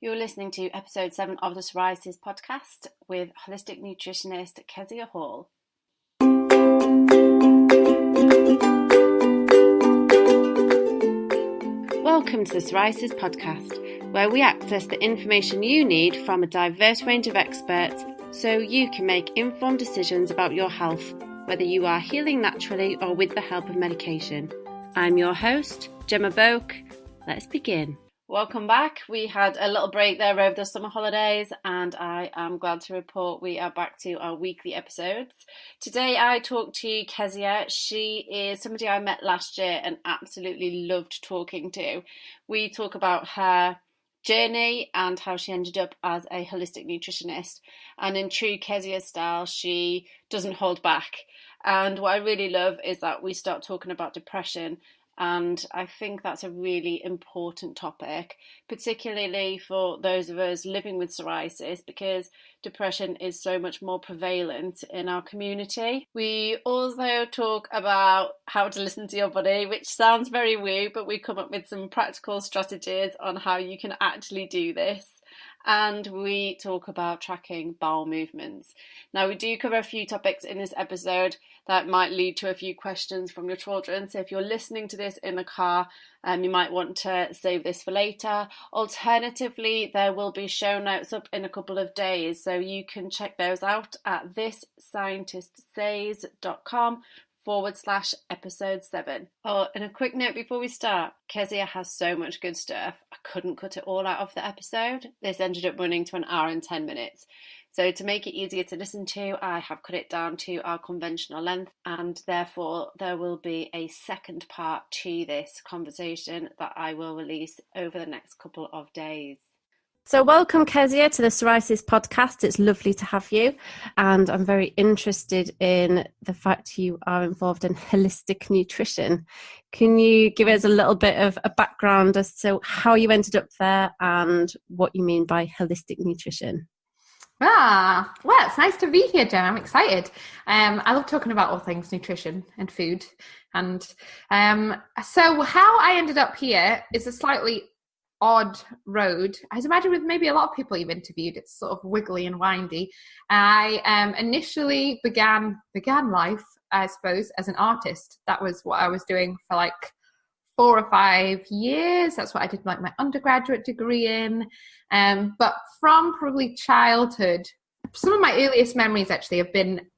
You're listening to episode 7 of the Psoriasis podcast with holistic nutritionist Kezia Hall. Welcome to the Psoriasis podcast, where we access the information you need from a diverse range of experts so you can make informed decisions about your health, whether you are healing naturally or with the help of medication. I'm your host, Gemma Boak. Let's begin. Welcome back. We had a little break there over the summer holidays, and I am glad to report we are back to our weekly episodes. Today I talked to Kezia. She is somebody I met last year and absolutely loved talking to. We talk about her journey and how she ended up as a holistic nutritionist. And in true Kezia style, she doesn't hold back. And what I really love is that we start talking about depression. And I think that's a really important topic, particularly for those of us living with psoriasis, because depression is so much more prevalent in our community. We also talk about how to listen to your body, which sounds very woo, but we come up with some practical strategies on how you can actually do this. And we talk about tracking bowel movements. Now, we do cover a few topics in this episode that might lead to a few questions from your children. So if you're listening to this in the car, you might want to save this for later. Alternatively, there will be show notes up in a couple of days, so you can check those out at thiscientistsays.com/episode 7. Oh, and a quick note before we start, Kezia has so much good stuff. I couldn't cut it all out of the episode. This ended up running to 1 hour and 10 minutes. So to make it easier to listen to, I have cut it down to our conventional length, and therefore there will be a second part to this conversation that I will release over the next couple of days. So welcome, Kezia, to the Psoriasis podcast. It's lovely to have you, and I'm very interested in the fact you are involved in holistic nutrition. Can you give us a little bit of a background as to how you ended up there and what you mean by holistic nutrition? Well, it's nice to be here, Jen. I'm excited. I love talking about all things nutrition and food. And so how I ended up here is a slightly odd road. I'd imagine with maybe a lot of people you've interviewed, it's sort of wiggly and windy. I initially began life, I suppose, as an artist. That was what I was doing for like 4 or 5 years. That's what I did like my undergraduate degree in. But from probably childhood, some of my earliest memories actually have been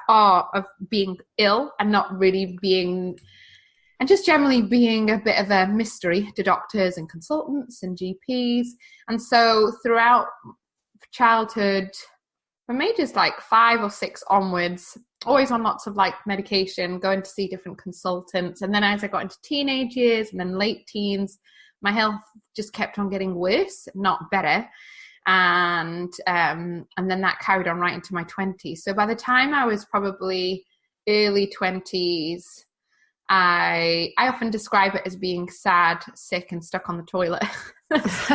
are of being ill and not really being, and just generally being a bit of a mystery to doctors and consultants and GPs. And so throughout childhood, from ages like 5 or 6 onwards, always on lots of like medication, going to see different consultants. And then as I got into teenage years and then late teens, my health just kept on getting worse, not better. And then that carried on right into my 20s. So by the time I was probably early 20s, I often describe it as being sad, sick, and stuck on the toilet. That's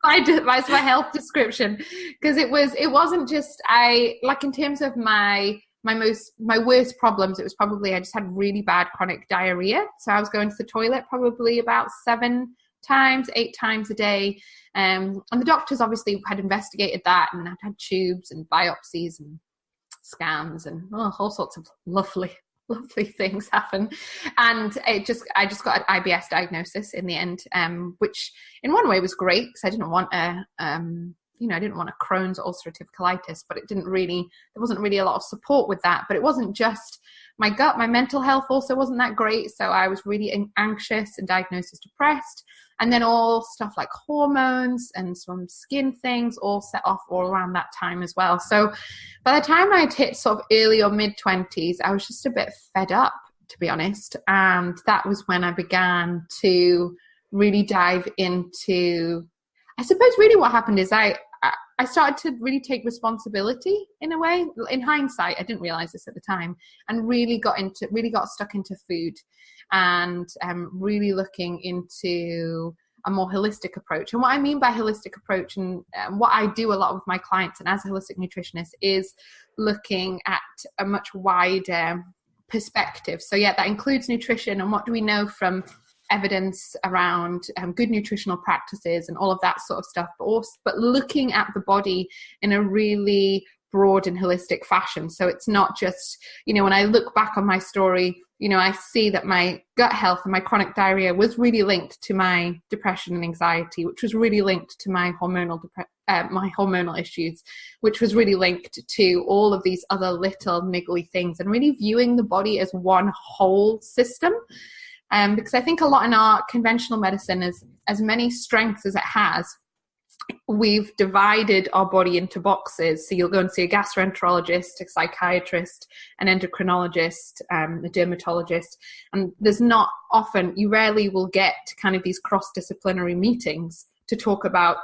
my health description, because it wasn't just in terms of my worst problems. It was probably I just had really bad chronic diarrhea, so I was going to the toilet probably about 7 times, 8 times a day, and the doctors obviously had investigated that, and I'd had tubes and biopsies and scans and all sorts of lovely things happen. And I just got an IBS diagnosis in the end, which in one way was great because I didn't want a Crohn's ulcerative colitis, but there wasn't really a lot of support with that. But it wasn't just my gut, my mental health also wasn't that great. So I was really anxious and diagnosed as depressed. And then all stuff like hormones and some skin things all set off all around that time as well. So by the time I'd hit sort of early or mid-20s, I was just a bit fed up, to be honest. And that was when I began to really dive into, I suppose really what happened is I started to really take responsibility in a way. In hindsight, I didn't realize this at the time, and really got stuck into food and really looking into a more holistic approach. And what I mean by holistic approach, and what I do a lot with my clients and as a holistic nutritionist, is looking at a much wider perspective. So yeah, that includes nutrition and what do we know from evidence around good nutritional practices and all of that sort of stuff, but looking at the body in a really broad and holistic fashion. So it's not just, when I look back on my story, I see that my gut health and my chronic diarrhea was really linked to my depression and anxiety, which was really linked to my hormonal issues, which was really linked to all of these other little niggly things, and really viewing the body as one whole system. Because I think a lot in our conventional medicine, as many strengths as it has, we've divided our body into boxes. So you'll go and see a gastroenterologist, a psychiatrist, an endocrinologist, a dermatologist, and you rarely will get kind of these cross-disciplinary meetings to talk about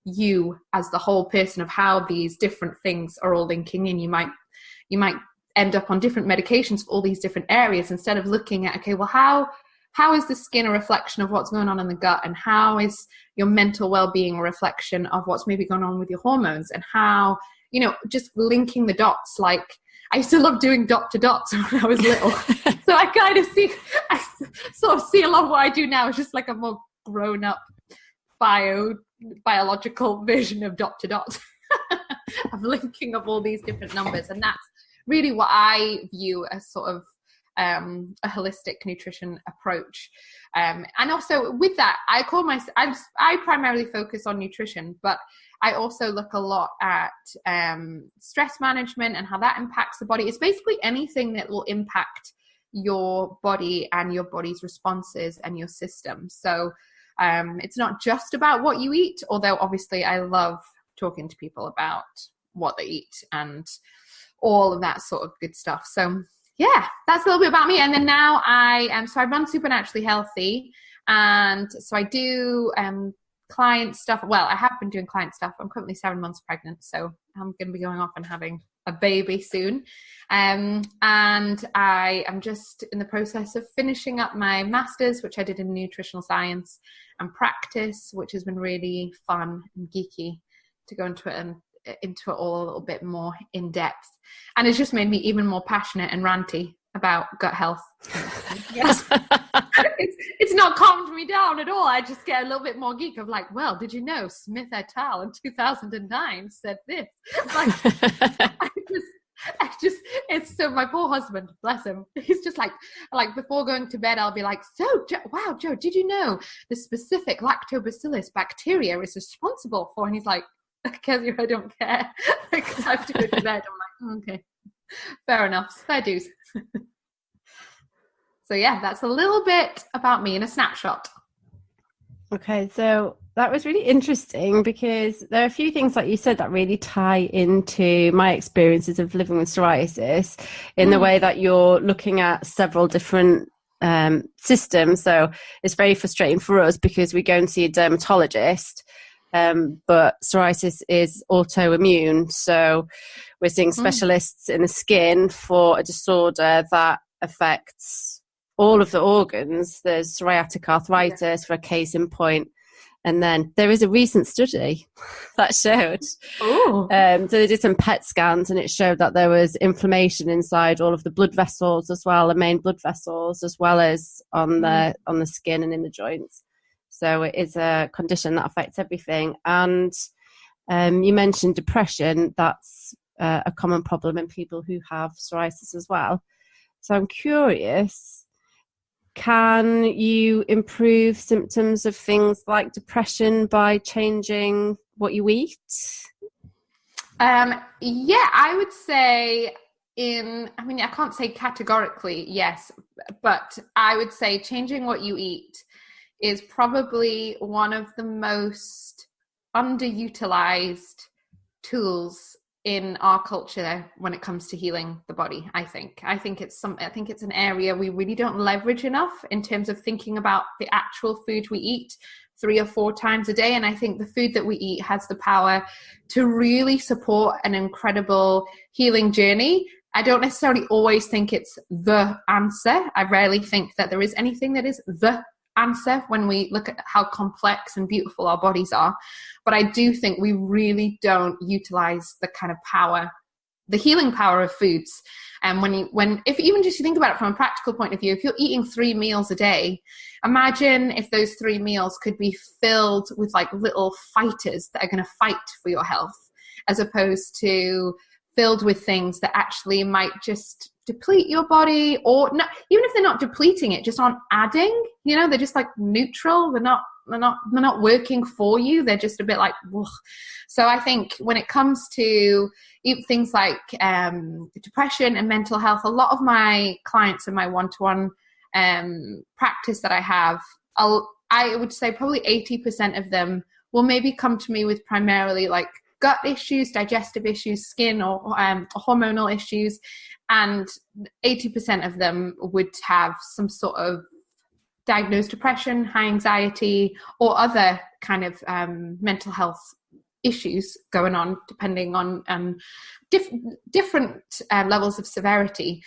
you as the whole person, of how these different things are all linking in. You might end up on different medications for all these different areas, instead of looking at, okay, well, how is the skin a reflection of what's going on in the gut, and how is your mental well-being a reflection of what's maybe going on with your hormones, and how, just linking the dots. Like, I used to love doing dot to dots when I was little. So I sort of see a lot of what I do now is just like a more grown-up biological version of dot to dot of linking of all these different numbers. And that's really what I view as sort of a holistic nutrition approach. And also with that, I primarily focus on nutrition, but I also look a lot at stress management and how that impacts the body. It's basically anything that will impact your body and your body's responses and your system. So it's not just about what you eat, although obviously I love talking to people about what they eat and all of that sort of good stuff. So yeah, that's a little bit about me. And then now I run Supernaturally Healthy, and so I do client stuff. Well, I have been doing client stuff. I'm currently 7 months pregnant, so I'm going to be going off and having a baby soon. And I am just in the process of finishing up my master's, which I did in nutritional science, and practice, which has been really fun and geeky to go into it all a little bit more in depth, and it's just made me even more passionate and ranty about gut health. Yes. It's not calmed me down at all. I just get a little bit more geek of like, well, did you know Smith et al. In 2009 said this? Like, it's so, my poor husband, bless him, he's just like before going to bed, I'll be like, so wow, Joe, did you know the specific lactobacillus bacteria is responsible for? And he's like, Kezia, I don't care, because I have to go to bed. I'm like, okay, fair enough, fair dues. So yeah, that's a little bit about me in a snapshot. Okay, so that was really interesting, because there are a few things like you said that really tie into my experiences of living with psoriasis in the way that you're looking at several different systems. So it's very frustrating for us because we go and see a dermatologist, but psoriasis is autoimmune. So we're seeing specialists in the skin for a disorder that affects all of the organs. There's psoriatic arthritis for a case in point. And then there is a recent study that showed, so they did some PET scans, and it showed that there was inflammation inside all of the blood vessels as well, the main blood vessels, as well as on the skin and in the joints. So it is a condition that affects everything. And you mentioned depression. That's a common problem in people who have psoriasis as well. So I'm curious, can you improve symptoms of things like depression by changing what you eat? Yeah, I would say I can't say categorically yes, but I would say changing what you eat is probably one of the most underutilized tools in our culture when it comes to healing the body. I think it's an area we really don't leverage enough in terms of thinking about the actual food we eat 3 or 4 times a day. And I think the food that we eat has the power to really support an incredible healing journey. I don't necessarily always think it's the answer. I rarely think that there is anything that is the answer when we look at how complex and beautiful our bodies are. But I do think we really don't utilize the kind of power the healing power of foods. And if even just you think about it from a practical point of view, if you're eating 3 meals a day, imagine if those 3 meals could be filled with like little fighters that are going to fight for your health, as opposed to filled with things that actually might just deplete your body, or not, even if they're not depleting it, just aren't adding, they're just like neutral. They're not working for you. They're just a bit like, ugh. So I think when it comes to things like depression and mental health, a lot of my clients in my one-to-one practice that I have, I would say probably 80% of them will maybe come to me with primarily like gut issues, digestive issues, skin or hormonal issues, and 80% of them would have some sort of diagnosed depression, high anxiety, or other kind of mental health issues going on, depending on different levels of severity.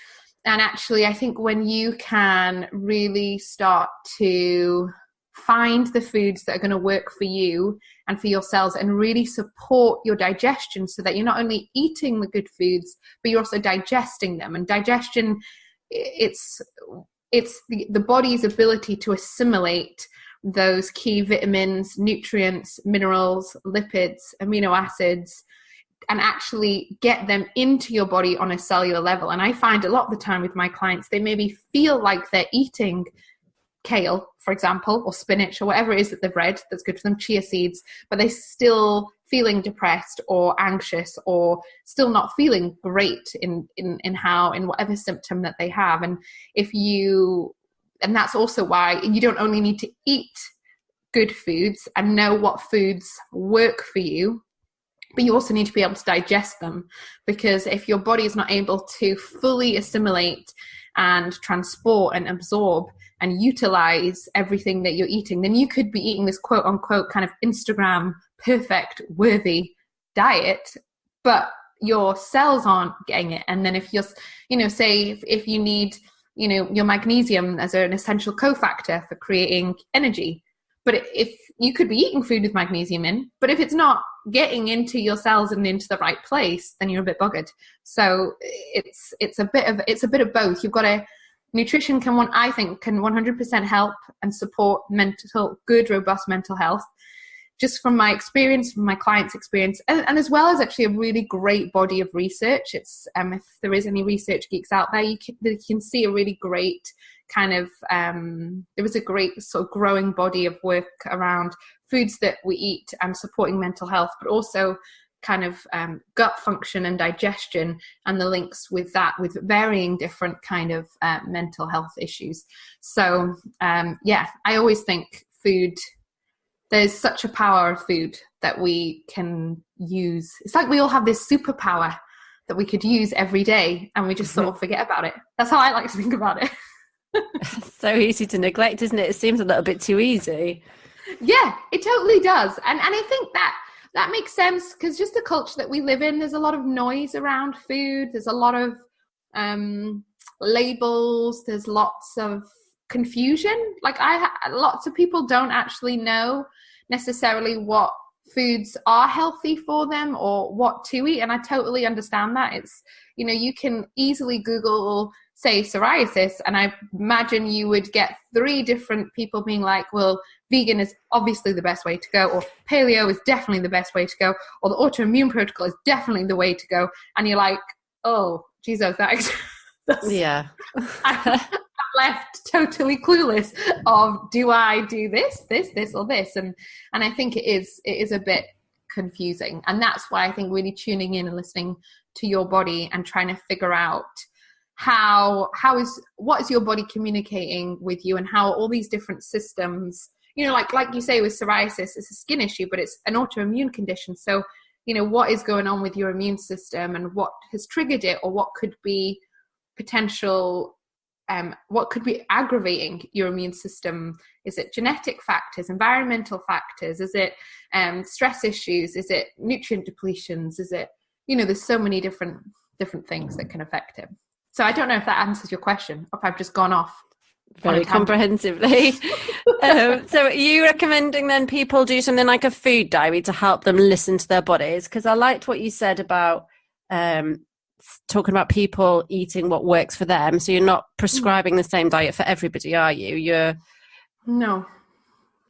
And actually, I think when you can really start to find the foods that are going to work for you and for your cells, and really support your digestion, so that you're not only eating the good foods, but you're also digesting them. And digestion, it's the body's ability to assimilate those key vitamins, nutrients, minerals, lipids, amino acids, and actually get them into your body on a cellular level. And I find a lot of the time with my clients, they maybe feel like they're eating kale, for example, or spinach, or whatever it is that they've read that's good for them, chia seeds, but they're still feeling depressed or anxious, or still not feeling great in whatever symptom that they have. And that's also why you don't only need to eat good foods and know what foods work for you, but you also need to be able to digest them. Because if your body is not able to fully assimilate and transport and absorb and utilize everything that you're eating, then you could be eating this quote unquote kind of Instagram perfect worthy diet, but your cells aren't getting it. And then if you're, say if you need, your magnesium as an essential cofactor for creating energy, but if you could be eating food with magnesium in, but if it's not getting into your cells and into the right place, then you're a bit buggered. So it's a bit of both. You've got nutrition I think can 100% help and support good, robust mental health. Just from my experience, from my clients' experience, and as well as actually a really great body of research. It's if there is any research geeks out there, you can see a really great kind of there was a great sort of growing body of work around foods that we eat and supporting mental health, but also kind of gut function and digestion, and the links with that, with varying different kind of mental health issues. So I always think food, there's such a power of food that we can use. It's like we all have this superpower that we could use every day, and we just sort of forget about it. That's how I like to think about it. So easy to neglect, isn't it? It seems a little bit too easy. Yeah, it totally does. And I think that makes sense, because just the culture that we live in, there's a lot of noise around food. There's a lot of labels. There's lots of confusion. Like lots of people don't actually know necessarily what foods are healthy for them or what to eat. And I totally understand that. It's, you can easily Google, say, psoriasis, and I imagine you would get 3 different people being like, well, vegan is obviously the best way to go, or paleo is definitely the best way to go, or the autoimmune protocol is definitely the way to go. And you're like, oh, Jesus, that's yeah. I'm left totally clueless of, do I do this, or this? And I think it is a bit confusing. And that's why I think really tuning in and listening to your body and trying to figure out what is your body communicating with you, and how all these different systems, like you say with psoriasis, it's a skin issue, but it's an autoimmune condition. So, what is going on with your immune system, and what has triggered it, or what could be what could be aggravating your immune system? Is it genetic factors, environmental factors? Is it stress issues? Is it nutrient depletions? Is it, there's so many different things that can affect it. So I don't know if that answers your question, or if I've just gone off very comprehensively. So are you recommending then people do something like a food diary to help them listen to their bodies? Because I liked what you said about talking about people eating what works for them. So you're not prescribing the same diet for everybody, are you? No.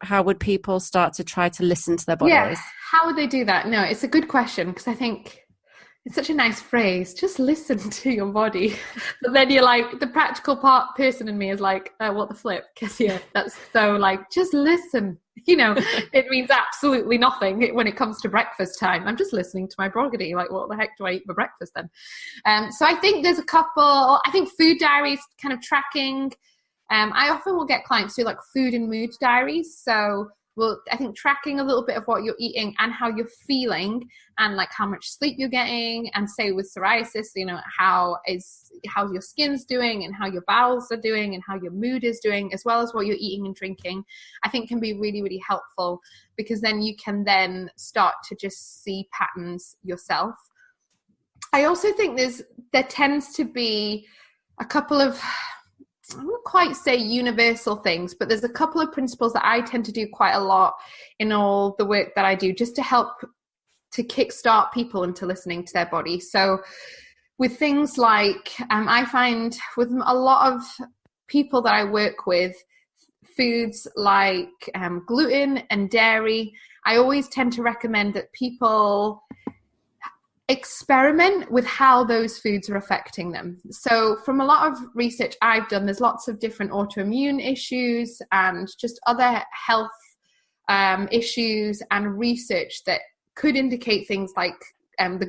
How would people start to try to listen to their bodies? Yeah, how would they do that? No, it's a good question, because I think it's such a nice phrase, just listen to your body. But then you're like, the practical person in me is like, what the flip, Kezia? That's so like, just listen. It means absolutely nothing when it comes to breakfast time. I'm just listening to my body. Like, what the heck do I eat for breakfast then? So I think there's a couple, I think food diaries, kind of tracking. I often will get clients do like food and mood diaries. So I think tracking a little bit of what you're eating and how you're feeling, and like how much sleep you're getting, and say with psoriasis, how your skin's doing and how your bowels are doing and how your mood is doing, as well as what you're eating and drinking, I think can be really, really helpful, because then you can then start to just see patterns yourself. I also think there tends to be a couple of, I wouldn't quite say universal things, but there's a couple of principles that I tend to do quite a lot in all the work that I do, just to help to kickstart people into listening to their body. So with things like, I find with a lot of people that I work with, foods like gluten and dairy, I always tend to recommend that people experiment with how those foods are affecting them. So from a lot of research I've done, there's lots of different autoimmune issues and just other health issues and research that could indicate things like the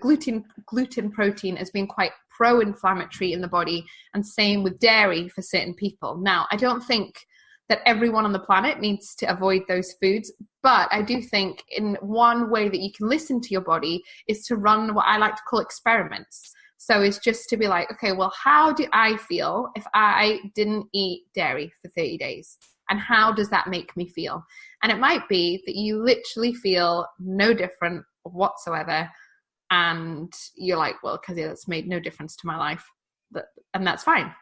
gluten protein as being quite pro-inflammatory in the body, and same with dairy for certain people. Now, I don't think that everyone on the planet needs to avoid those foods, but I do think in one way that you can listen to your body is to run what I like to call experiments. So it's just to be like, okay, well, how do I feel if I didn't eat dairy for 30 days? And how does that make me feel? And it might be that you literally feel no different whatsoever. And you're like, well, Kezia, that's made no difference to my life. And that's fine.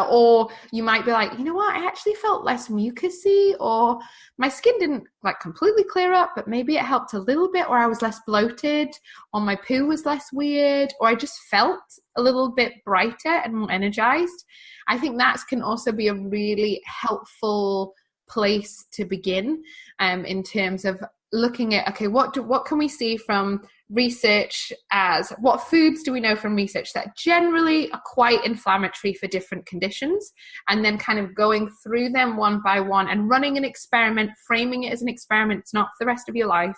Or you might be like, you know what, I actually felt less mucousy, or my skin didn't like completely clear up, but maybe it helped a little bit, or I was less bloated, or my poo was less weird, or I just felt a little bit brighter and more energized. I think that can also be a really helpful place to begin in terms of looking at, okay, what can we see from research, as what foods do we know from research that generally are quite inflammatory for different conditions, and then kind of going through them one by one and running an experiment, framing it as an experiment. It's not for the rest of your life,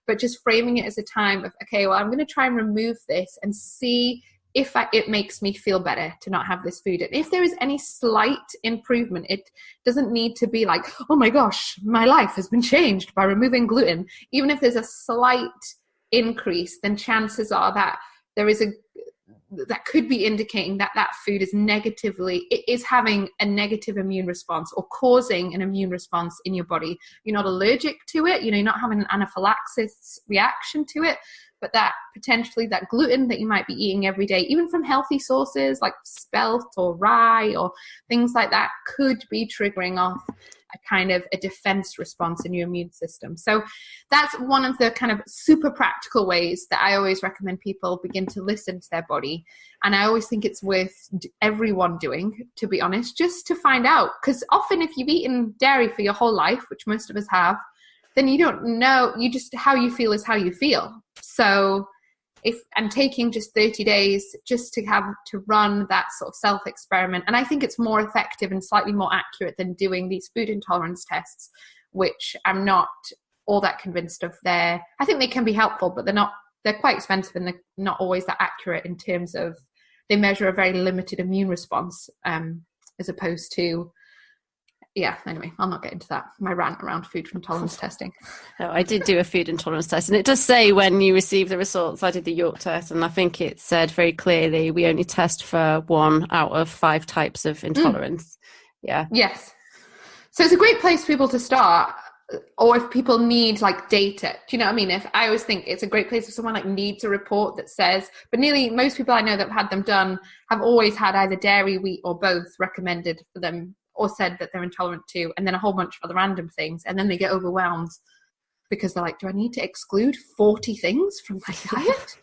but just framing it as a time of, okay, well, I'm going to try and remove this and see if it makes me feel better to not have this food. And if there is any slight improvement, it doesn't need to be like, oh my gosh, my life has been changed by removing gluten. Even if there's a slight increase, then chances are that that could be indicating that food is having a negative immune response, or causing an immune response in your body. You're not allergic to it, you're not having an anaphylaxis reaction to it, but that potentially that gluten that you might be eating every day, even from healthy sources like spelt or rye or things like that, could be triggering off a kind of a defense response in your immune system. So that's one of the kind of super practical ways that I always recommend people begin to listen to their body. And I always think it's worth everyone doing, to be honest, just to find out. Because often if you've eaten dairy for your whole life, which most of us have, then you don't know, how you feel is how you feel. So if I'm taking just 30 days just to have to run that sort of self-experiment, and I think it's more effective and slightly more accurate than doing these food intolerance tests, which I'm not all that convinced of. I think they can be helpful, but they're quite expensive, and they're not always that accurate in terms of, they measure a very limited immune response, as opposed to, yeah, anyway, I'll not get into that, my rant around food intolerance testing. Oh, I did do a food intolerance test, and it does say when you receive the results, I did the York test, and I think it said very clearly we only test for 1 out of 5 types of intolerance. Yeah. Yes. So it's a great place for people to start, or if people need like data. Do you know what I mean? If I always think it's a great place if someone like needs a report that says, but nearly most people I know that have had them done have always had either dairy, wheat, or both recommended for them, or said that they're intolerant to, and then a whole bunch of other random things, and then they get overwhelmed because they're like, do I need to exclude 40 things from my diet?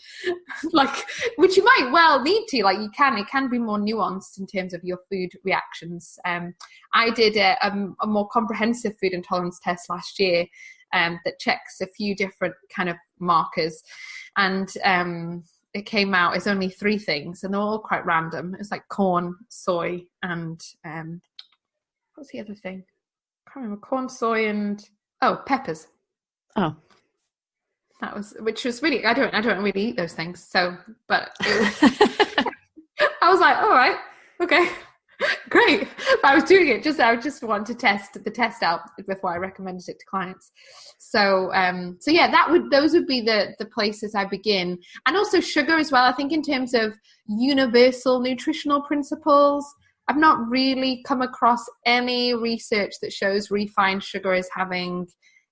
Like, which you might well need to, like it can be more nuanced in terms of your food reactions. I did a more comprehensive food intolerance test last year that checks a few different kind of markers, and it came out as only 3 things, and they're all quite random. It's like corn, soy, and what's the other thing? I can't remember. Corn, soy, and peppers. Oh, which was really, I don't really eat those things. So, but I was like, all right, okay, great. But I was doing it I just wanted to test the test out before I recommended it to clients. So, yeah, those would be the places I begin. And also sugar as well. I think in terms of universal nutritional principles, I've not really come across any research that shows refined sugar is having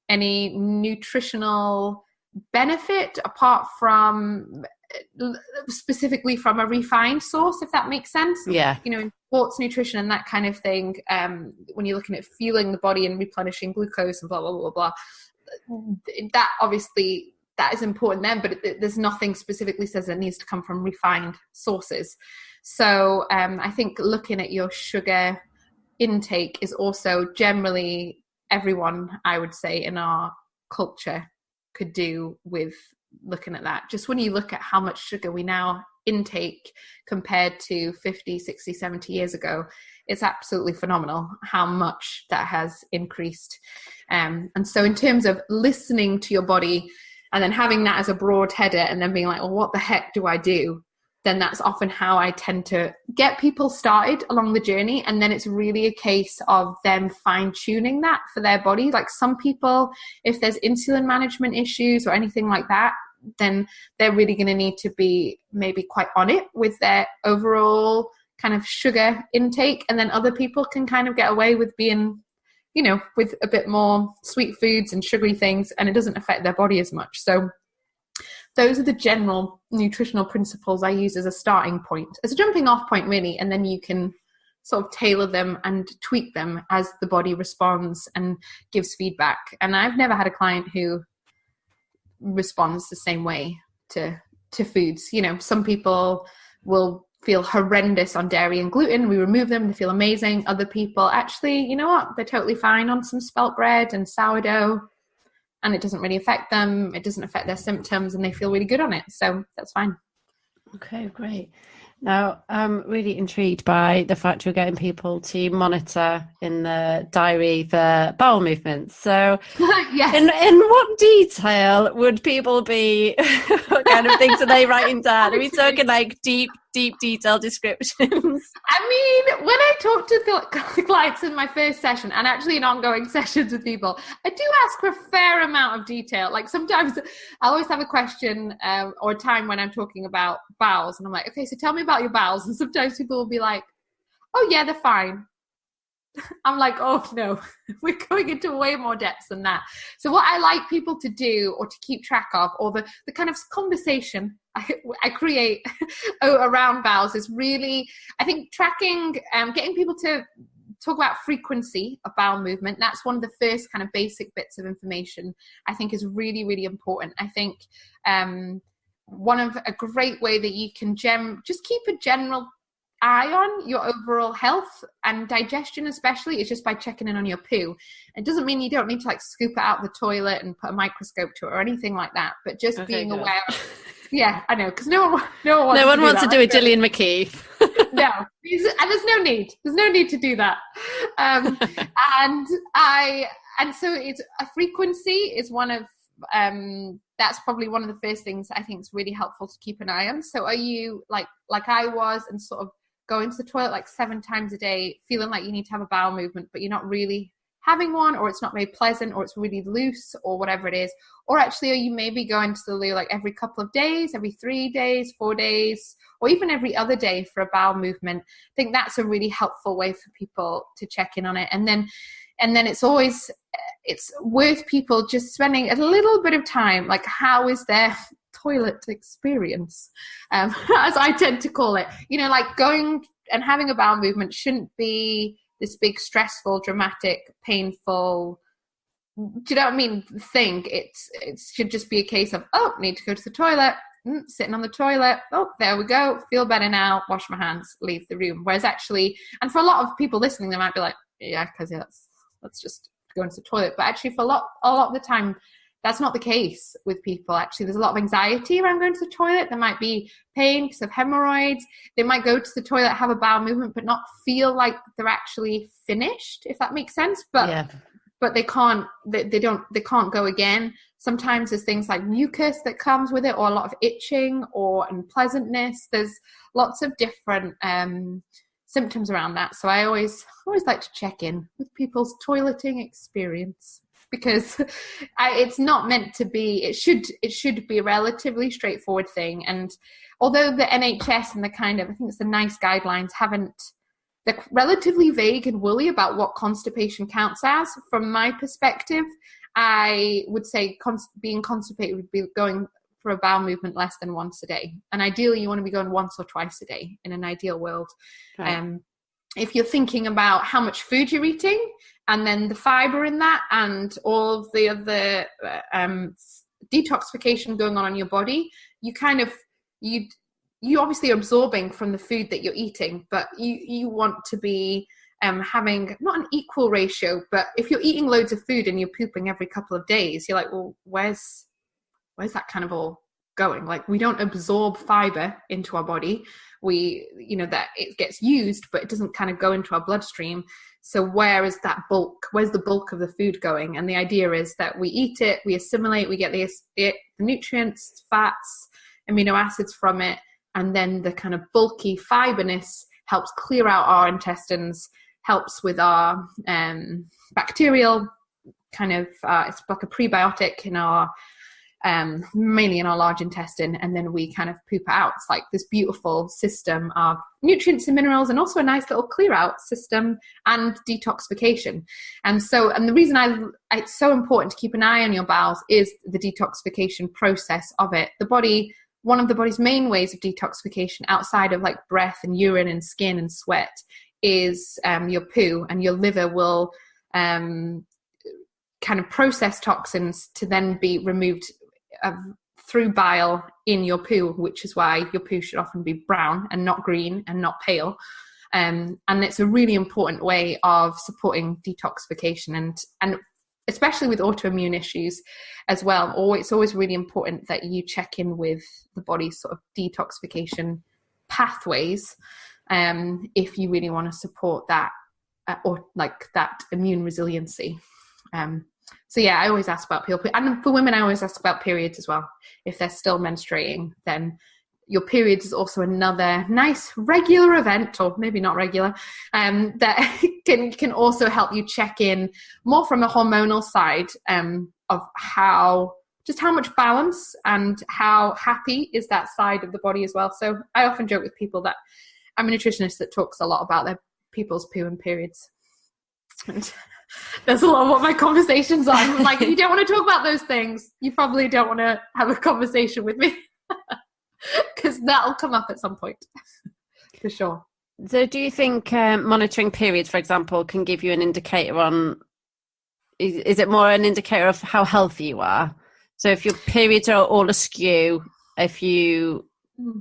any nutritional benefit apart from specifically from a refined source, if that makes sense. Yeah. In sports nutrition and that kind of thing, when you're looking at fueling the body and replenishing glucose and blah, blah, blah, blah, that obviously that is important then, but there's nothing specifically says it needs to come from refined sources. So I think looking at your sugar intake is also generally everyone, I would say, in our culture could do with looking at that. Just when you look at how much sugar we now intake compared to 50, 60, 70 years ago, it's absolutely phenomenal how much that has increased. And so in terms of listening to your body and then having that as a broad header and then being like, well, what the heck do I do? Then that's often how I tend to get people started along the journey. And then it's really a case of them fine-tuning that for their body. Like some people, if there's insulin management issues or anything like that, then they're really going to need to be maybe quite on it with their overall kind of sugar intake. And then other people can kind of get away with being, with a bit more sweet foods and sugary things, and it doesn't affect their body as much. So those are the general nutritional principles I use as a starting point, as a jumping off point, really. And then you can sort of tailor them and tweak them as the body responds and gives feedback. And I've never had a client who responds the same way to foods. Some people will feel horrendous on dairy and gluten. We remove them, they feel amazing. Other people, actually, you know what? They're totally fine on some spelt bread and sourdough, and it doesn't really affect them. It doesn't affect their symptoms, and they feel really good on it. So that's fine. Okay, great. Now, I'm really intrigued by the fact you're getting people to monitor in the diary the bowel movements. So yes. In what detail would people be, what kind of things are they writing down? Are we talking like deep detailed descriptions? I mean, when I talk to the clients in my first session and actually in ongoing sessions with people, I do ask for a fair amount of detail. Like sometimes I always have a question or a time when I'm talking about bowels and I'm like, okay, so tell me about your bowels. And sometimes people will be like, oh yeah, they're fine. I'm like, oh no, we're going into way more depth than that. So what I like people to do or to keep track of, or the kind of conversation I create around bowels is really, I think, tracking, getting people to talk about frequency of bowel movement. That's one of the first kind of basic bits of information I think is really, really important. I think one of a great way that you can just keep a general eye on your overall health and digestion especially is just by checking in on your poo. It doesn't mean you don't need to like scoop it out the toilet and put a microscope to it or anything like that, but just being aware of, yeah, I know, because no one wants to do a Gillian McKee. No, and there's no need to do that. And so it's a frequency is one of that's probably one of the first things I think is really helpful to keep an eye on. So are you like I was and sort of going to the toilet like 7 times a day, feeling like you need to have a bowel movement, but you're not really having one, or it's not very pleasant, or it's really loose, or whatever it is? Or actually, are you maybe going to the loo like every couple of days, every 3 days, 4 days, or even every other day for a bowel movement? I think that's a really helpful way for people to check in on it. And then it's worth people just spending a little bit of time, like how is their toilet experience, as I tend to call it. Like going and having a bowel movement shouldn't be this big, stressful, dramatic, painful do you know what I mean? Think it should just be a case of, oh, need to go to the toilet, sitting on the toilet, oh, there we go, feel better now, wash my hands, leave the room. Whereas actually, and for a lot of people listening, they might be like, yeah, because let's just go into the toilet. But actually, for a lot of the time, that's not the case with people. Actually, there's a lot of anxiety around going to the toilet. There might be pain because of hemorrhoids. They might go to the toilet, have a bowel movement, but not feel like they're actually finished, if that makes sense. But yeah. But they can't go again. Sometimes there's things like mucus that comes with it, or a lot of itching or unpleasantness. There's lots of different symptoms around that. So I always like to check in with people's toileting experience, because it's not meant to be. It should be a relatively straightforward thing. And although the NHS and the kind of, I think it's the NICE guidelines they're relatively vague and woolly about what constipation counts as. From my perspective, I would say being constipated would be going for a bowel movement less than once a day. And ideally, you want to be going once or twice a day in an ideal world. Right. If you're thinking about how much food you're eating, and then the fiber in that, and all of the other detoxification going on in your body, you obviously are absorbing from the food that you're eating, but you want to be having not an equal ratio. But if you're eating loads of food and you're pooping every couple of days, you're like, well, where's that kind of all going? Like, we don't absorb fiber into our body. That it gets used, but it doesn't kind of go into our bloodstream. So where is that bulk? Where's the bulk of the food going? And the idea is that we eat it, we assimilate, we get the nutrients, fats, amino acids from it. And then the kind of bulky fiberness helps clear out our intestines, helps with our bacterial kind of, it's like a prebiotic in our, mainly in our large intestine. And then we kind of poop it out. It's like this beautiful system of nutrients and minerals, and also a nice little clear out system and detoxification. And the reason it's so important to keep an eye on your bowels is the detoxification process of it. One of the body's main ways of detoxification, outside of like breath and urine and skin and sweat, is your poo, and your liver will kind of process toxins to then be removed through bile in your poo, which is why your poo should often be brown and not green and not pale. And it's a really important way of supporting detoxification, and especially with autoimmune issues as well. It's always really important that you check in with the body's sort of detoxification pathways if you really want to support that or like that immune resiliency. So yeah, I always ask about period, and for women I always ask about periods as well. If they're still menstruating, then your periods is also another nice regular event, or maybe not regular, that can also help you check in more from a hormonal side of how much balance and how happy is that side of the body as well. So I often joke with people that I'm a nutritionist that talks a lot about their people's poo and periods. And there's a lot of what my conversations are. I'm like, if you don't want to talk about those things, you probably don't want to have a conversation with me. Because that'll come up at some point, for sure. So do you think monitoring periods, for example, can give you an indicator on, is it more an indicator of how healthy you are? So if your periods are all askew, if you'd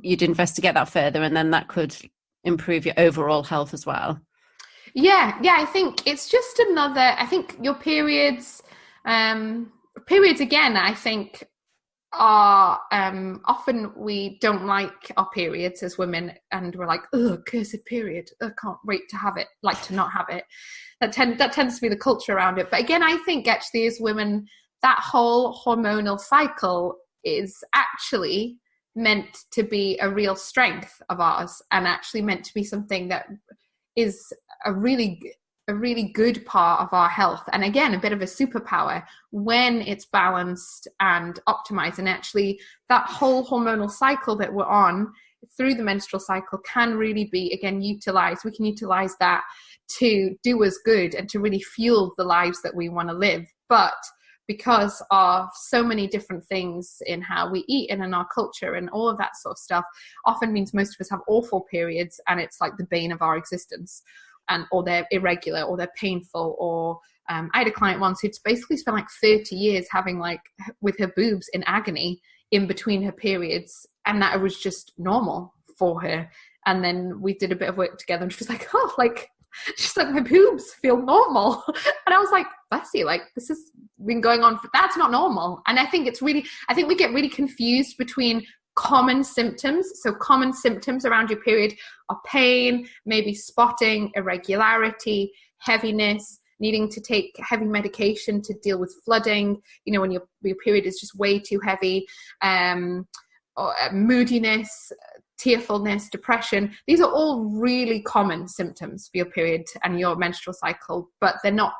investigate that further, and then that could improve your overall health as well. Yeah, I think it's just I think your periods again, I think are often we don't like our periods as women, and we're like, oh, cursed period, I can't wait to have it, like to not have it. That tends to be the culture around it. But again, I think actually as women, that whole hormonal cycle is actually meant to be a real strength of ours, and actually meant to be something that is a really good part of our health, and again a bit of a superpower when it's balanced and optimized. And actually that whole hormonal cycle that we're on through the menstrual cycle can really be again utilized. We can utilize that to do us good and to really fuel the lives that we want to live. But because of so many different things in how we eat and in our culture and all of that sort of stuff, often means most of us have awful periods, and it's like the bane of our existence. Or they're irregular, or they're painful, or I had a client once who'd basically spent like 30 years having like with her boobs in agony in between her periods, and that was just normal for her. And then we did a bit of work together, and she was like, oh, like, she's like, my boobs feel normal. And I was like, bless you, like, this has been going on that's not normal. And I think we get really confused between common symptoms. So common symptoms around your period are pain, maybe spotting, irregularity, heaviness, needing to take heavy medication to deal with flooding, when your period is just way too heavy, or moodiness, tearfulness, depression. These are all really common symptoms for your period and your menstrual cycle, but they're not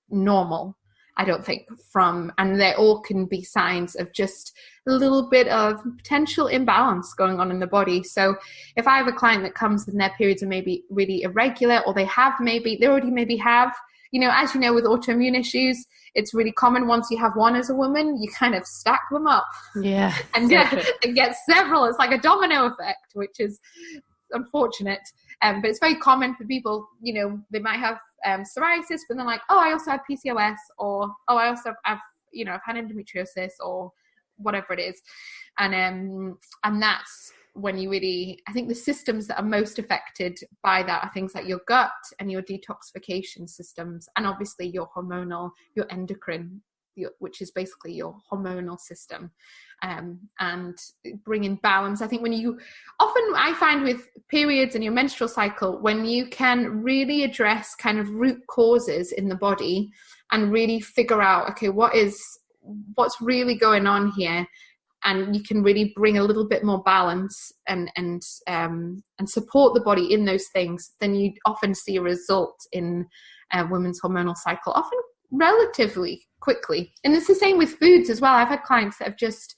normal, I don't think, and they all can be signs of just a little bit of potential imbalance going on in the body. So if I have a client that comes and their periods are maybe really irregular, or they already have, as you know, with autoimmune issues, it's really common once you have one as a woman, you kind of stack them up. Yeah. And get several. It's like a domino effect, which is unfortunate. But it's very common for people, they might have psoriasis, but they're like, oh, I also have PCOS, or, oh, I also have, I've had endometriosis, or whatever it is. And that's when you really, I think the systems that are most affected by that are things like your gut and your detoxification systems, and obviously your hormonal, your endocrine, which is basically your hormonal system, and bringing balance. I think I find with periods and your menstrual cycle, when you can really address kind of root causes in the body and really figure out, okay, what's really going on here, and you can really bring a little bit more balance and support the body in those things, then you often see a result in a women's hormonal cycle, often relatively quickly. And it's the same with foods as well. I've had clients that have just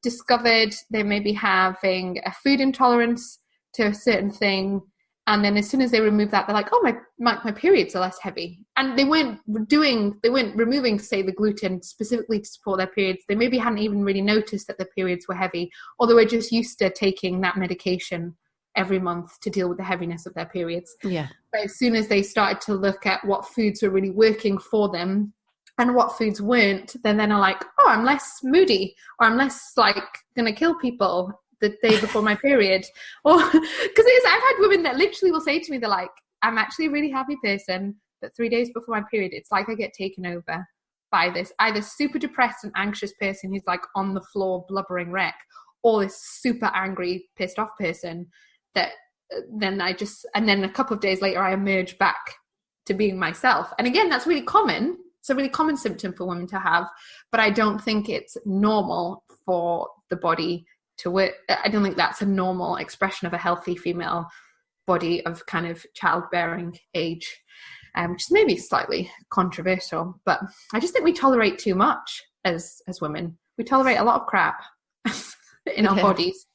discovered they may be having a food intolerance to a certain thing, and then as soon as they remove that, they're like, oh, my periods are less heavy. And they weren't removing, say, the gluten specifically to support their periods. They maybe hadn't even really noticed that their periods were heavy, or they were just used to taking that medication every month to deal with the heaviness of their periods. Yeah. But as soon as they started to look at what foods were really working for them and what foods weren't, then they're like, oh, I'm less moody, or I'm less like going to kill people the day before my period. Or because I've had women that literally will say to me, they're like, I'm actually a really happy person, but 3 days before my period, it's like I get taken over by this either super depressed and anxious person who's like on the floor blubbering wreck, or this super angry, pissed off person that then and then a couple of days later I emerge back to being myself. And again, that's really common. It's a really common symptom for women to have, but I don't think it's normal for the body to work. I don't think that's a normal expression of a healthy female body of kind of childbearing age, which is maybe slightly controversial, but I just think we tolerate too much as women. We tolerate a lot of crap in our bodies,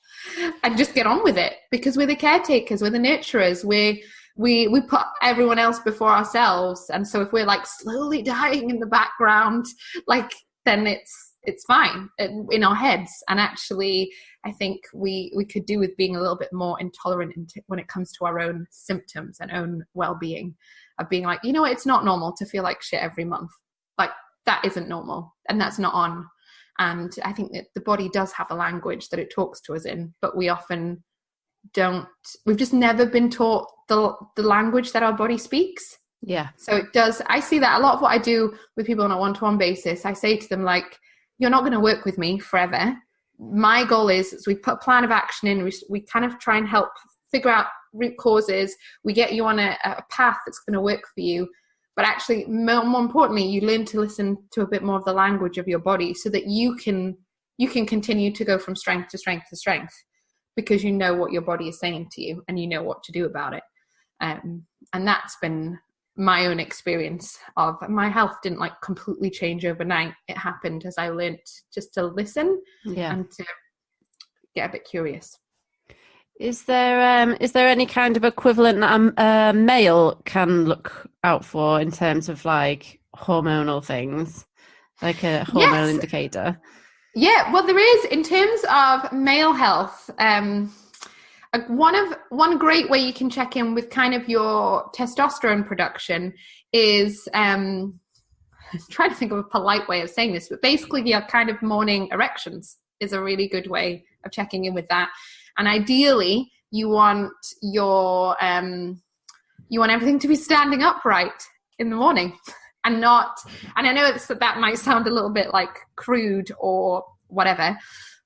and just get on with it because we're the caretakers, we're the nurturers, we put everyone else before ourselves. And so if we're like slowly dying in the background, like, then it's fine in our heads. And actually, I think we could do with being a little bit more intolerant when it comes to our own symptoms and own well-being, of being like, it's not normal to feel like shit every month. Like, that isn't normal, and that's not on. And I think that the body does have a language that it talks to us in, but we often don't. We've just never been taught the language that our body speaks. Yeah. So it does. I see that a lot of what I do with people on a one-to-one basis. I say to them, like, you're not going to work with me forever. My goal is we put a plan of action in. We kind of try and help figure out root causes. We get you on a path that's going to work for you. But actually, more importantly, you learn to listen to a bit more of the language of your body, so that you can continue to go from strength to strength to strength, because you know what your body is saying to you and you know what to do about it. And that's been my own experience of my health. Didn't like completely change overnight. It happened as I learned just to listen and to get a bit curious. Is there any kind of equivalent that a male can look out for in terms of like hormonal things, like a hormonal indicator? Yeah, well, there is in terms of male health. One great way you can check in with kind of your testosterone production is I'm trying to think of a polite way of saying this, but basically your kind of morning erections is a really good way of checking in with that. And ideally, you want everything to be standing upright in the morning, and I know that might sound a little bit like crude or whatever,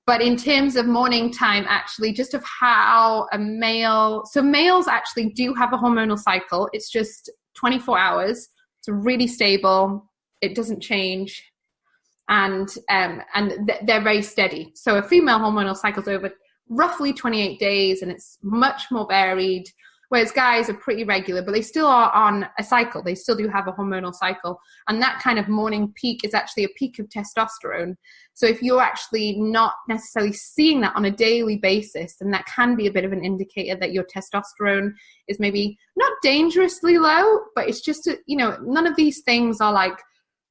but in terms of morning time, actually, just of how males actually do have a hormonal cycle. It's just 24 hours. It's really stable. It doesn't change. And they're very steady. So a female hormonal cycle is over roughly 28 days, and it's much more varied, whereas guys are pretty regular, but they still are on a cycle. They still do have a hormonal cycle. And that kind of morning peak is actually a peak of testosterone. So if you're actually not necessarily seeing that on a daily basis, then that can be a bit of an indicator that your testosterone is maybe not dangerously low, but it's just, none of these things are like,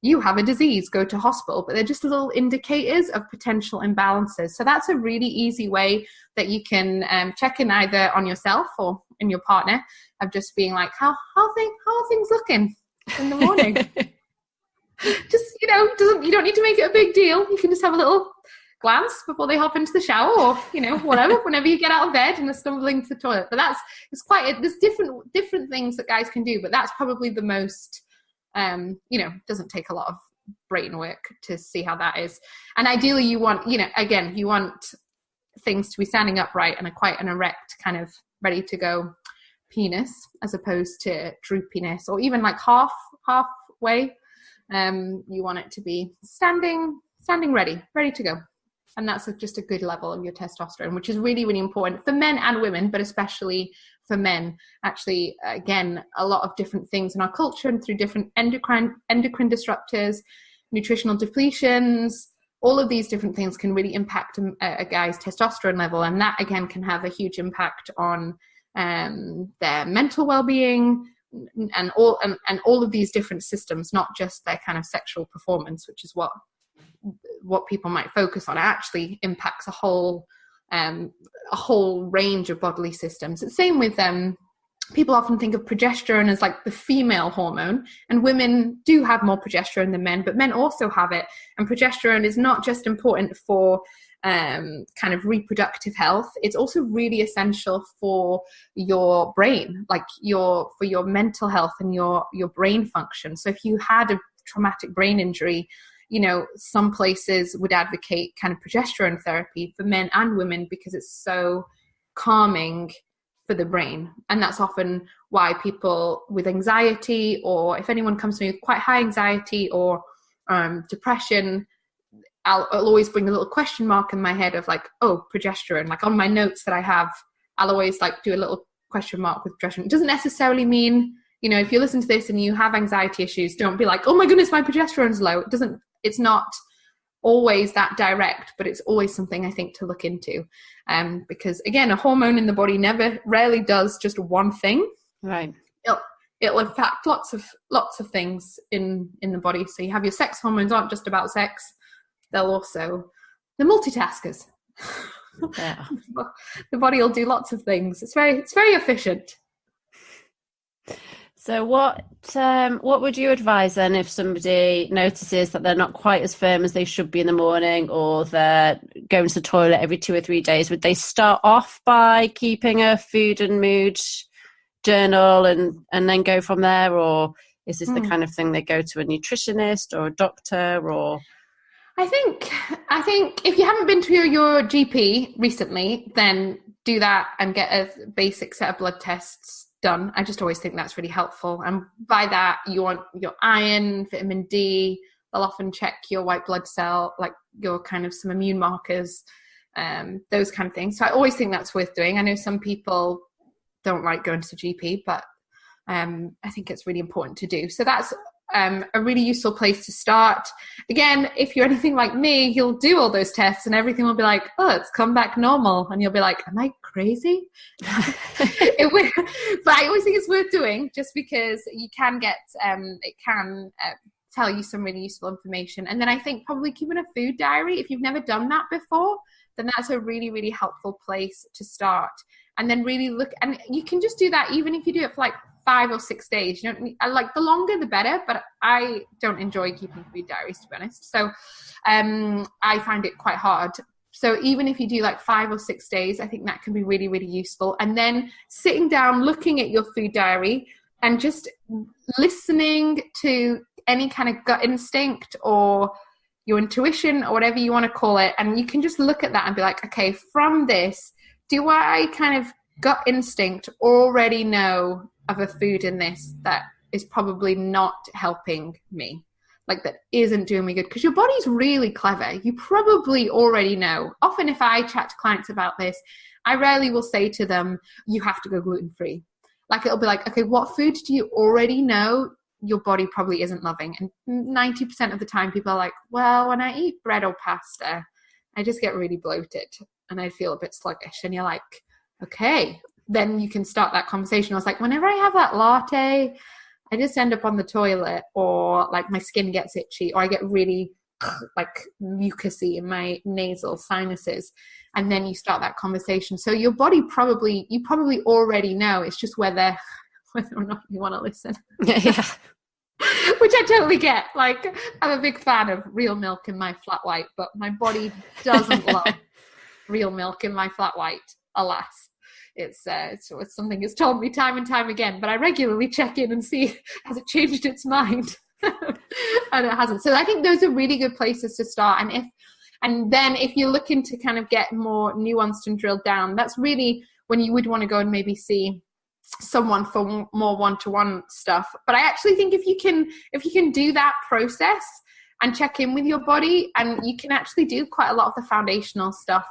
you have a disease, go to hospital, but they're just little indicators of potential imbalances. So that's a really easy way that you can check in either on yourself or in your partner, of just being like, how are things looking in the morning? Just, you don't need to make it a big deal. You can just have a little glance before they hop into the shower, or, whatever, whenever you get out of bed and they're stumbling to the toilet. But there's different things that guys can do, but that's probably the most, doesn't take a lot of brain work to see how that is. And ideally you want, you want things to be standing upright and quite an erect, kind of ready to go penis, as opposed to droopiness, or even like halfway. You want it to be standing ready to go. And that's just a good level of your testosterone, which is really, really important for men and women, but especially for men. Actually, again, a lot of different things in our culture and through different endocrine disruptors, nutritional depletions, all of these different things can really impact a guy's testosterone level. And that, again, can have a huge impact on their mental well-being and all of these different systems, not just their kind of sexual performance, which is what people might focus on. It actually impacts a whole range of bodily systems. It's the same with people often think of progesterone as like the female hormone, and women do have more progesterone than men, but men also have it. And progesterone is not just important for kind of reproductive health. It's also really essential for your brain, like for your mental health and your brain function. So if you had a traumatic brain injury, some places would advocate kind of progesterone therapy for men and women because it's so calming for the brain. And that's often why people with anxiety, or if anyone comes to me with quite high anxiety or depression, I'll always bring a little question mark in my head of like, oh, progesterone. Like on my notes that I have, I'll always like do a little question mark with progesterone. It doesn't necessarily mean, if you listen to this and you have anxiety issues, don't be like, oh my goodness, my progesterone's low. It's not always that direct, but it's always something I think to look into. Because again, a hormone in the body rarely does just one thing. Right. It'll impact lots of things in the body. So you have your sex hormones aren't just about sex. They're multitaskers. Yeah. The body will do lots of things. It's very efficient. So what would you advise then if somebody notices that they're not quite as firm as they should be in the morning, or they're going to the toilet every 2 or 3 days? Would they start off by keeping a food and mood journal and then go from there? Or is this the kind of thing they go to a nutritionist or a doctor? Or I think if you haven't been to your GP recently, then do that and get a basic set of blood tests done. I just always think that's really helpful. And by that, you want your iron, vitamin D. They'll often check your white blood cell, like your kind of some immune markers, those kind of things. So I always think that's worth doing. I know some people don't like going to the GP, but I think it's really important to do. So that's a really useful place to start. Again, if you're anything like me, you'll do all those tests and everything will be like, oh, it's come back normal. And you'll be like, am I crazy? But I always think it's worth doing, just because you can get, it can tell you some really useful information. And then I think probably keeping a food diary, if you've never done that before, then that's a really, really helpful place to start. And then really look, and you can just do that even if you do it for like 5 or 6 days. You don't need, I like the longer the better, but I don't enjoy keeping food diaries, to be honest. So I find it quite hard. So even if you do like 5 or 6 days, I think that can be really, really useful. And then sitting down, looking at your food diary and just listening to any kind of gut instinct or your intuition or whatever you want to call it. And you can just look at that and be like, okay, from this, do I kind of gut instinct already know of a food in this that is probably not helping me? Like that isn't doing me good? Because your body's really clever. You probably already know. Often if I chat to clients about this, I rarely will say to them, you have to go gluten-free. Like it'll be like, okay, what food do you already know your body probably isn't loving? And 90% of the time people are like, well, when I eat bread or pasta, I just get really bloated and I feel a bit sluggish. And you're like, okay, then you can start that conversation. I was like, whenever I have that latte, I just end up on the toilet, or like my skin gets itchy, or I get really like mucousy in my nasal sinuses. And then you start that conversation. So your body you probably already know. It's just whether or not you want to listen. Yeah. Which I totally get. Like, I'm a big fan of real milk in my flat white, but my body doesn't love real milk in my flat white, alas. It's something it's told me time and time again, but I regularly check in and see, has it changed its mind? And it hasn't. So I think those are really good places to start. And then if you're looking to kind of get more nuanced and drilled down, that's really when you would want to go and maybe see someone for more one-to-one stuff. But I actually think if you can do that process and check in with your body, and you can actually do quite a lot of the foundational stuff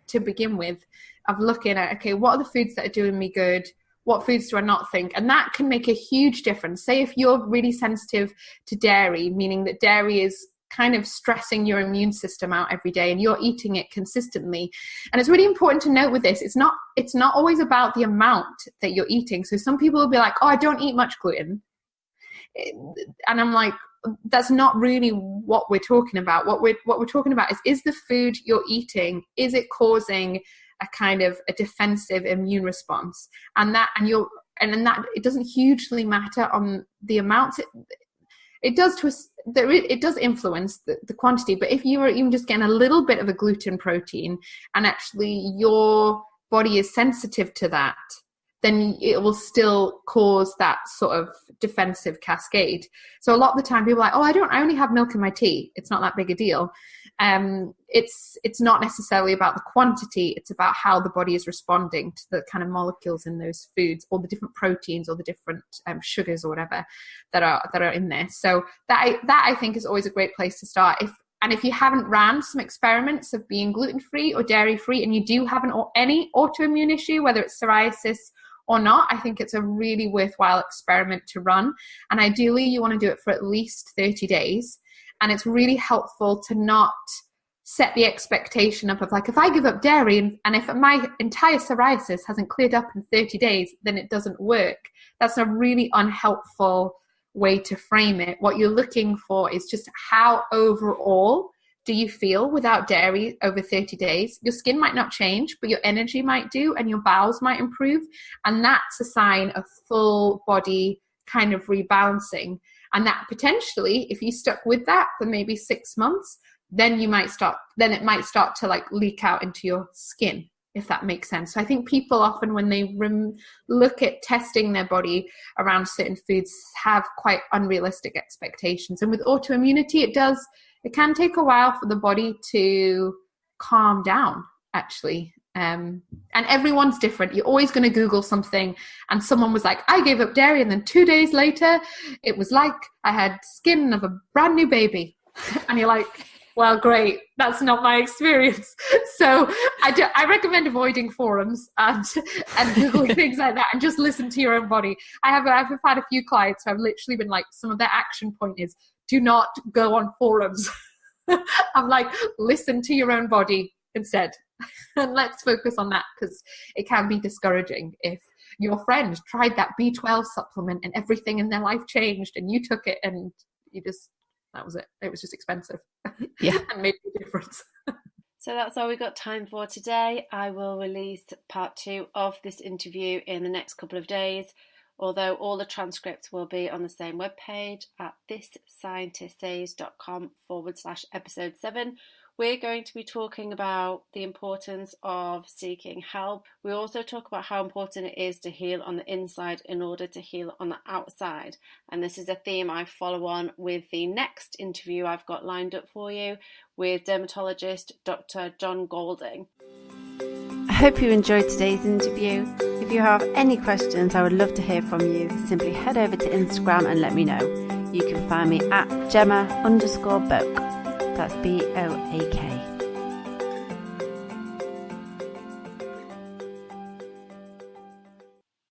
to begin with, of looking at, okay, what are the foods that are doing me good? What foods do I not think? And that can make a huge difference. Say if you're really sensitive to dairy, meaning that dairy is kind of stressing your immune system out every day and you're eating it consistently. And it's really important to note with this, it's not always about the amount that you're eating. So some people will be like, oh, I don't eat much gluten. And I'm like, that's not really what we're talking about. What we're talking about is the food you're eating, is it causing a kind of a defensive immune response? And that it doesn't hugely matter on the amounts. It does influence the quantity, but if you are even just getting a little bit of a gluten protein and actually your body is sensitive to that, then it will still cause that sort of defensive cascade. So a lot of the time people are like, oh, I only have milk in my tea. It's not that big a deal. It's not necessarily about the quantity. It's about how the body is responding to the kind of molecules in those foods, or the different proteins, or the different sugars or whatever that are in there. So that I think is always a great place to start. If you haven't ran some experiments of being gluten-free or dairy-free, and you do have any autoimmune issue, whether it's psoriasis or not, I think it's a really worthwhile experiment to run. And ideally, you want to do it for at least 30 days. And it's really helpful to not set the expectation up of like, if I give up dairy and if my entire psoriasis hasn't cleared up in 30 days, then it doesn't work. That's a really unhelpful way to frame it. What you're looking for is just how overall do you feel without dairy over 30 days? Your skin might not change, but your energy might do, and your bowels might improve. And that's a sign of full body kind of rebalancing. And that potentially, if you stuck with that for maybe 6 months, then it might start to like leak out into your skin, if that makes sense. So I think people often, when they look at testing their body around certain foods, have quite unrealistic expectations. And with autoimmunity, it can take a while for the body to calm down, actually. And everyone's different. You're always going to Google something and someone was like, I gave up dairy, and then 2 days later, it was like I had skin of a brand new baby. And you're like, well, great. That's not my experience. So I recommend avoiding forums and Googling things like that, and just listen to your own body. I've had a few clients who have literally been like, some of their action point is, do not go on forums. I'm like, listen to your own body instead. And let's focus on that, because it can be discouraging if your friend tried that B12 supplement and everything in their life changed, and you took it and that was it. It was just expensive. Yeah. And made a difference. So that's all we've got time for today. I will release part 2 of this interview in the next couple of days. although all the transcripts will be on the same webpage at thisscientistsays.com/episode7. We're going to be talking about the importance of seeking help. We also talk about how important it is to heal on the inside in order to heal on the outside. And this is a theme I follow on with the next interview I've got lined up for you with dermatologist Dr. John Golding. I hope you enjoyed today's interview. If you have any questions, I would love to hear from you. Simply head over to Instagram and let me know. You can find me at Gemma_Boak. That's BOAK.